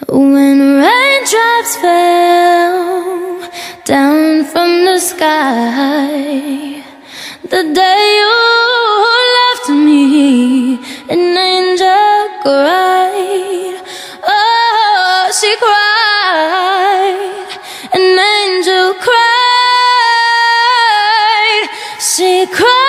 When raindrops fell down from the sky, the day you left me, an angel cried. Oh, she cried, an angel cried. She cried.